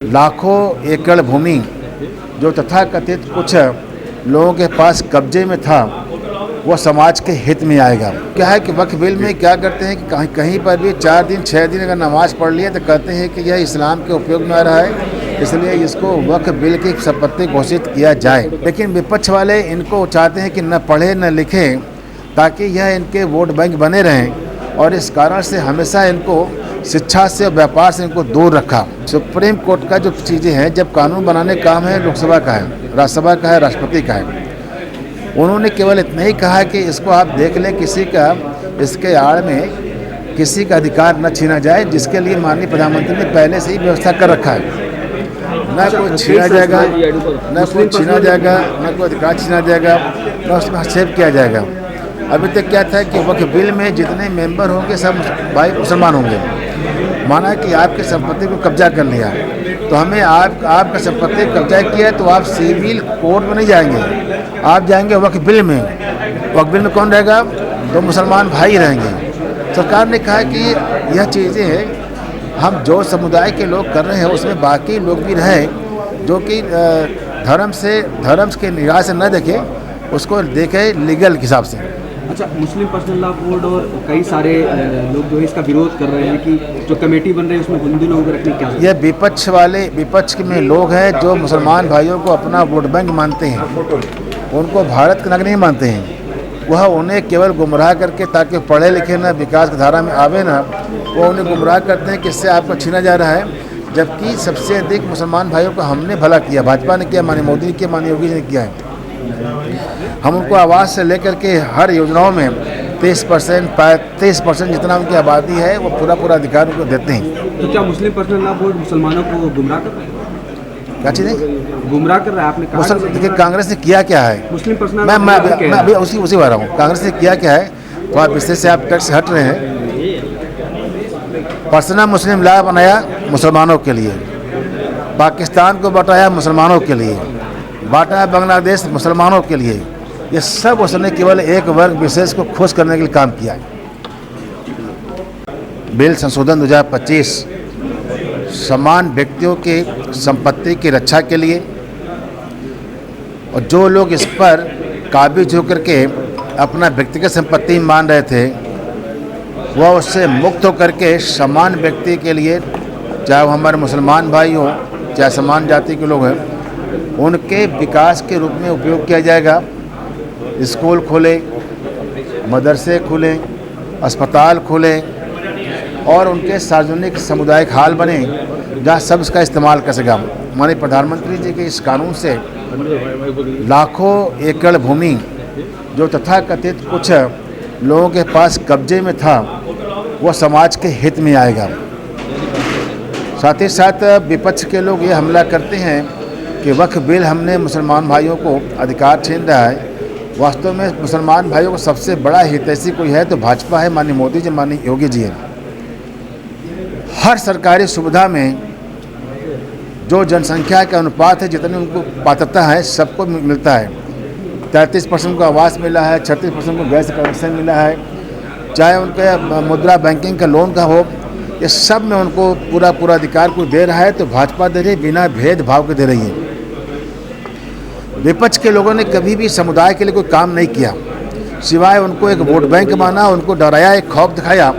लाखों एकड़ भूमि जो तथाकथित कुछ लोगों के पास कब्जे में था वो समाज के हित में आएगा। क्या है कि वक्फ बिल में क्या करते हैं कि कहीं पर भी 4 दिन 6 दिन अगर नमाज पढ़ लिए तो कहते हैं कि यह इस्लाम के उपयोग में आ रहा है, इसलिए इसको वक्फ बिल की संपत्ति घोषित किया जाए। लेकिन विपक्ष वाले इनको चाहते हैं कि न पढ़े न लिखें ताकि यह इनके वोट बैंक बने रहें, और इस कारण से हमेशा इनको शिक्षा से और व्यापार से इनको दूर रखा। सुप्रीम कोर्ट का जो चीज़ें हैं, जब कानून बनाने का काम है लोकसभा का है, राज्यसभा का है, राष्ट्रपति का है, उन्होंने केवल इतना ही कहा कि इसको आप देख लें, किसी का इसके आड़ में किसी का अधिकार न छीना जाए, जिसके लिए माननीय प्रधानमंत्री ने पहले से ही व्यवस्था कर रखा है। न कोई छीना जाएगा, न कोई छीना जाएगा, न कोई अधिकार छीना जाएगा, न उसमें हस्तक्षेप किया जाएगा। अभी तक क्या था कि वक्फ बिल में जितने मेंबर होंगे सब भाई मुसलमान होंगे। माना कि आपकी संपत्ति को कब्जा कर लिया तो हमें आपका संपत्ति कब्जा किया तो आप सिविल कोर्ट में नहीं जाएंगे, आप जाएंगे वक्फ बिल में। वक्फ बिल में कौन रहेगा? तो मुसलमान भाई रहेंगे। सरकार ने कहा कि यह चीज़ें हम जो समुदाय के लोग कर रहे हैं उसमें बाकी लोग भी रहें, जो कि धर्म के निगाह से न देखें, उसको देखें लीगल के हिसाब से। अच्छा, मुस्लिम पर्सनल लॉ बोर्ड और कई सारे लोग जो है इसका विरोध कर रहे हैं कि जो कमेटी बन रही है उसमें हिंदू लोगों को रखने क्या? यह विपक्ष में लोग हैं जो मुसलमान भाइयों को अपना वोट बैंक मानते हैं, उनको भारत का नागरिक नहीं मानते हैं। वह उन्हें केवल गुमराह करके, ताकि पढ़े लिखे ना, विकास की धारा में आवे ना, वो उन्हें गुमराह करते हैं कि इससे आपको छीना जा रहा है। जबकि सबसे अधिक मुसलमान भाइयों को हमने भला किया, भाजपा ने किया, माननीय मोदी ने किया, माननीय योगी जी ने किया है। हम उनको आवास से लेकर के हर योजनाओं में 30% जितना उनकी आबादी है वो पूरा अधिकार उनको देते हैं। तो क्या मुस्लिम पर्सनल लॉ बोर्ड मुसलमानों को गुमराह कर रहा है? क्या चीज़ है? गुमराह कर रहा है, आपने कहा। देखिए, कांग्रेस ने किया क्या है? मुस्लिम पर्सनल मैं अभी उसी बात रहा हूँ। कांग्रेस ने किया क्या है, तो आप विषय से आप टच से हट रहे हैं। पर्सनल मुस्लिम लॉ बनाया मुसलमानों के लिए, पाकिस्तान को बटाया मुसलमानों के लिए, बांटा बांग्लादेश मुसलमानों के लिए। ये सब उसने केवल एक वर्ग विशेष को खुश करने के लिए काम किया है। बिल संशोधन 2025 समान व्यक्तियों की संपत्ति की रक्षा के लिए, और जो लोग इस पर काबिज होकर के अपना व्यक्तिगत संपत्ति मान रहे थे वह उससे मुक्त होकर के समान व्यक्ति के लिए, चाहे वो हमारे मुसलमान भाई हो चाहे समान जाति के लोग हैं, उनके विकास के रूप में उपयोग किया जाएगा। स्कूल खोले, मदरसे खुले, अस्पताल खुले, और उनके सार्वजनिक सामुदायिक हाल बने जहाँ सब इसका इस्तेमाल कर सकेगा। हमारे प्रधानमंत्री जी के इस कानून से लाखों एकड़ भूमि जो तथाकथित कुछ लोगों के पास कब्जे में था वो समाज के हित में आएगा। साथ ही साथ विपक्ष के लोग ये हमला करते हैं कि वक्फ बिल हमने मुसलमान भाइयों को अधिकार छीन रहा है। वास्तव में मुसलमान भाइयों को सबसे बड़ा हितैषी कोई है तो भाजपा है, माननीय मोदी जी, माननीय योगी जी है। हर सरकारी सुविधा में जो जनसंख्या का अनुपात है, जितनी उनको पात्रता है, सबको मिलता है। 33% को आवास मिला है, 36% को गैस कनेक्शन मिला है, चाहे उनके मुद्रा बैंकिंग का लोन का हो, ये सब में उनको पूरा अधिकार को दे रहा है। तो भाजपा दे रही है, बिना भेदभाव के दे रही है। विपक्ष के लोगों ने कभी भी समुदाय के लिए कोई काम नहीं किया, सिवाय उनको एक वोट बैंक माना, उनको डराया, एक खौफ दिखाया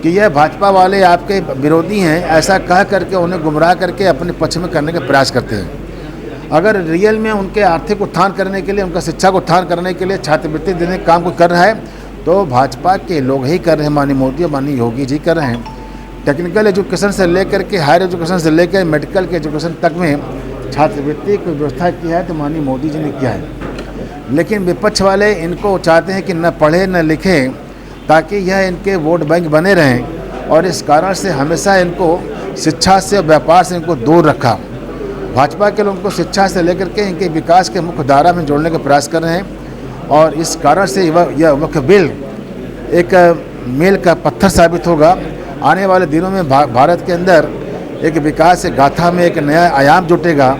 कि यह भाजपा वाले आपके विरोधी हैं, ऐसा कह करके उन्हें गुमराह करके अपने पक्ष में करने का प्रयास करते हैं। अगर रियल में उनके आर्थिक उत्थान करने के लिए, उनका शिक्षा को उत्थान करने के लिए छात्रवृत्ति देने का काम को कर रहा है तो भाजपा के लोग ही कर रहे हैं, माननीय मोदी और माननीय योगी जी कर रहे हैं। टेक्निकल एजुकेशन से लेकर के हायर एजुकेशन से लेकर मेडिकल के एजुकेशन तक में छात्रवृत्ति की व्यवस्था की है तो माननीय मोदी जी ने किया है। लेकिन विपक्ष वाले इनको चाहते हैं कि न पढ़े न लिखें ताकि यह इनके वोट बैंक बने रहें, और इस कारण से हमेशा इनको शिक्षा से और व्यापार से इनको दूर रखा। भाजपा के लोगों को शिक्षा से लेकर के इनके विकास के मुख्य धारा में जोड़ने का प्रयास कर रहे हैं, और इस कारण से यह वक्फ बिल एक मील का पत्थर साबित होगा। आने वाले दिनों में भारत के अंदर एक विकास गाथा में एक नया आयाम जुटेगा,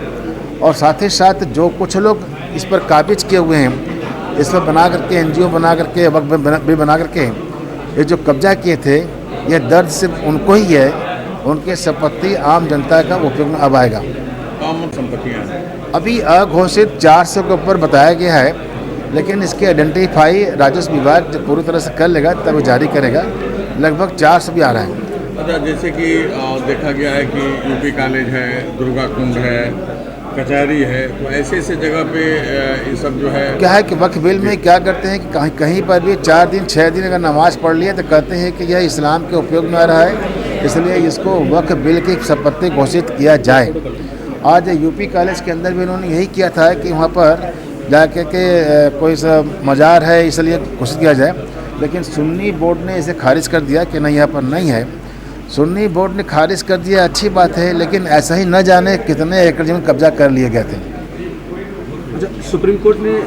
और साथ ही साथ जो कुछ लोग इस पर काबिज किए हुए हैं, इस पर बना करके NGO बना करके वक्फ बिल बना करके ये जो कब्जा किए थे, यह दर्द सिर्फ उनको ही है, उनके संपत्ति आम जनता का उपयोग में अब आएगा। आम संपत्तियाँ हैं। अभी अघोषित 400 के ऊपर बताया गया है, लेकिन इसके आइडेंटिफाई राजस्व विभाग जब पूरी तरह से कर लेगा तब वो जारी करेगा। लगभग 400 भी आ रहा है। अच्छा, जैसे कि देखा गया है कि यूपी कॉलेज है, दुर्गा कुंड है, कचहरी है, तो ऐसे ऐसे जगह पे ये सब जो है क्या है कि वक्फ बिल में क्या करते हैं कि कहीं पर भी 4 दिन 6 दिन अगर नमाज पढ़ लिया तो कहते हैं कि यह इस्लाम के उपयोग में आ रहा है, इसलिए इसको वक्फ बिल की संपत्ति घोषित किया जाए। आज यूपी कॉलेज के अंदर भी उन्होंने यही किया था कि वहाँ पर जाके के कोई सा मज़ार है इसलिए घोषित किया जाए, लेकिन सुन्नी बोर्ड ने इसे खारिज कर दिया कि नहीं, यहाँ पर नहीं है। सुन्नी बोर्ड ने खारिज कर दिया, अच्छी बात है, लेकिन ऐसा ही न जाने कितने एकड़ जमीन कब्जा कर लिए गए थे। अच्छा, सुप्रीम कोर्ट ने